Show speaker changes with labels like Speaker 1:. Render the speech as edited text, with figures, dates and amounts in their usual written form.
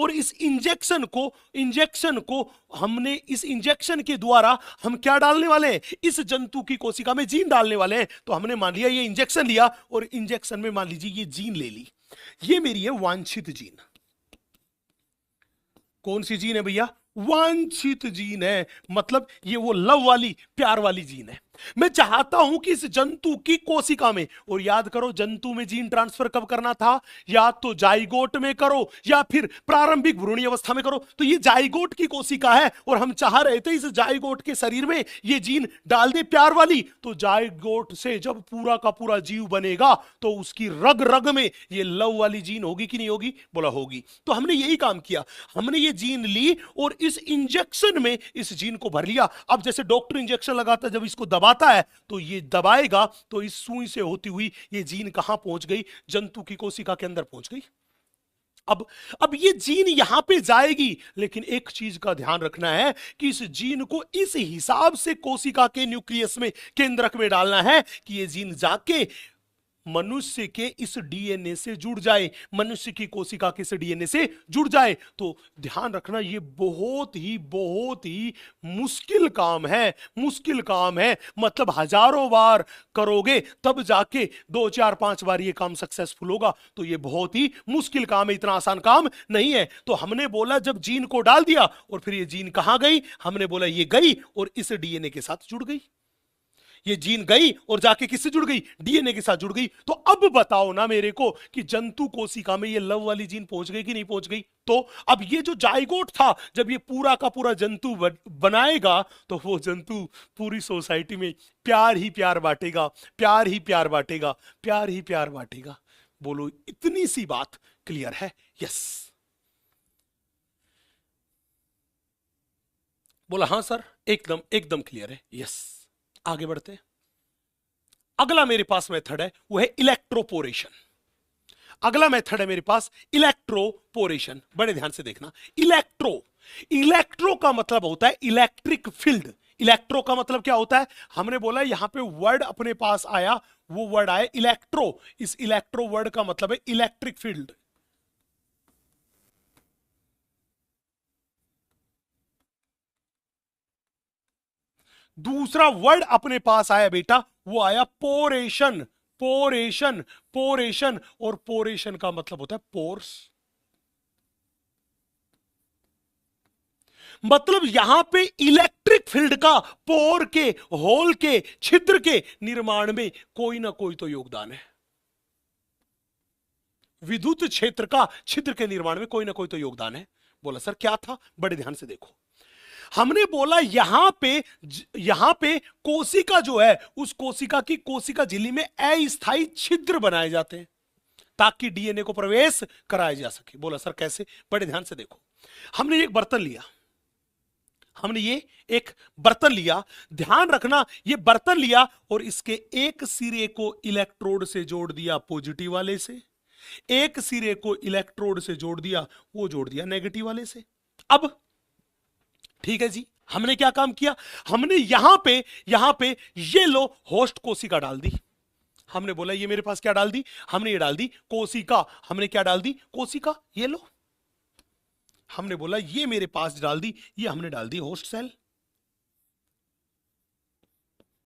Speaker 1: और इस इंजेक्शन को हमने इस इंजेक्शन के द्वारा हम क्या डालने वाले हैं, इस जंतु की कोशिका में जीन डालने वाले हैं। तो हमने मान लिया ये इंजेक्शन लिया और इंजेक्शन में मान लीजिए ये जीन ले ली, ये मेरी है वांछित जीन। कौन सी जीन है भैया, वांछित जीन है, मतलब ये वो लव वाली प्यार वाली जीन है। मैं चाहता हूं कि इस जंतु की कोशिका में, और याद करो जंतु में जीन ट्रांसफर कब करना था, या तो जाइगोट में करो या फिर प्रारंभिक भ्रूणीय अवस्था में करो। तो ये जाइगोट की कोशिका है और हम चाह रहे थे इस जाइगोट के शरीर में ये जीन डाल दे प्यार वाली। तो जाइगोट से जब पूरा का पूरा जीव बनेगा तो उसकी रग रग में ये लव वाली जीन होगी कि नहीं होगी, बोला होगी। तो हमने यही काम किया, हमने ये जीन ली और इस इंजेक्शन में इस जीन को भर लिया। अब जैसे डॉक्टर इंजेक्शन लगाता है, जब इसको दबाता है तो ये दबाएगा तो इस सुई से होती हुई ये जीन कहां पहुंच गई, जंतु की कोशिका के अंदर पहुंच गई। अब ये जीन यहां पे जाएगी, लेकिन एक चीज का ध्यान रखना है कि इस जीन को इस हिसाब से कोशिका के न्यूक्लियस में, केंद्रक में डालना है कि ये जीन जाके मनुष्य के इस डीएनए से जुड़ जाए, मनुष्य की कोशिका के इस डीएनए से जुड़ जाए। तो ध्यान रखना ये बहुत ही मुश्किल काम है, मुश्किल काम है। मतलब हजारों बार करोगे तब जाके 2 4 5 बार ये काम सक्सेसफुल होगा। तो ये बहुत ही मुश्किल काम है, इतना आसान काम नहीं है। तो हमने बोला जब जीन को डाल दिया और फिर ये जीन कहां गई, हमने बोला ये गई और इस डीएनए के साथ जुड़ गई। ये जीन गई और जाके किससे जुड़ गई, डीएनए के साथ जुड़ गई। तो अब बताओ ना मेरे को कि जंतु कोशिका में ये लव वाली जीन पहुंच गई कि नहीं पहुंच गई। तो अब ये जो जाइगोट था, जब ये पूरा का पूरा जंतु बनाएगा तो वो जंतु पूरी सोसाइटी में प्यार ही प्यार बांटेगा, प्यार ही प्यार बांटेगा, प्यार ही प्यार बांटेगा। बोलो इतनी सी बात क्लियर है? यस। बोला हाँ सर, एकदम एकदम क्लियर है। यस, आगे बढ़ते हैं। अगला मेरे पास मेथड है वो है इलेक्ट्रोपोरेशन। अगला मेथड है मेरे पास इलेक्ट्रोपोरेशन। बड़े ध्यान से देखना, इलेक्ट्रो का मतलब होता है इलेक्ट्रिक फील्ड। इलेक्ट्रो का मतलब क्या होता है, हमने बोला यहां पे वर्ड अपने पास आया, वो वर्ड आया इलेक्ट्रो। इस इलेक्ट्रो वर्ड का मतलब है इलेक्ट्रिक फील्ड। दूसरा वर्ड अपने पास आया बेटा, वो आया पोरेशन। पोरेशन और पोरेशन का मतलब होता है पोर्स। मतलब यहां पे इलेक्ट्रिक फील्ड का पोर के, होल के, छिद्र के निर्माण में कोई ना कोई तो योगदान है। विद्युत क्षेत्र का छिद्र के निर्माण में कोई ना कोई तो योगदान है। बोला सर क्या था, बड़े ध्यान से देखो। हमने बोला यहां पे कोशिका जो है, उस कोशिका की कोशिका झिल्ली में अस्थायी छिद्र बनाए जाते हैं ताकि डीएनए को प्रवेश कराया जा सके। बोला सर कैसे, बड़े ध्यान से देखो। हमने एक बर्तन लिया, ध्यान रखना, ये बर्तन लिया और इसके एक सिरे को इलेक्ट्रोड से जोड़ दिया पॉजिटिव वाले से, एक सिरे को इलेक्ट्रोड से जोड़ दिया, वो जोड़ दिया नेगेटिव वाले से। अब ठीक है जी, हमने क्या काम किया, हमने यहां पे ये लो होस्ट कोशिका डाल दी। हमने बोला ये मेरे पास क्या डाल दी, हमने ये डाल दी कोशिका। हमने क्या डाल दी, कोशिका। ये लो, हमने बोला ये मेरे पास डाल दी, ये हमने डाल दी होस्ट सेल।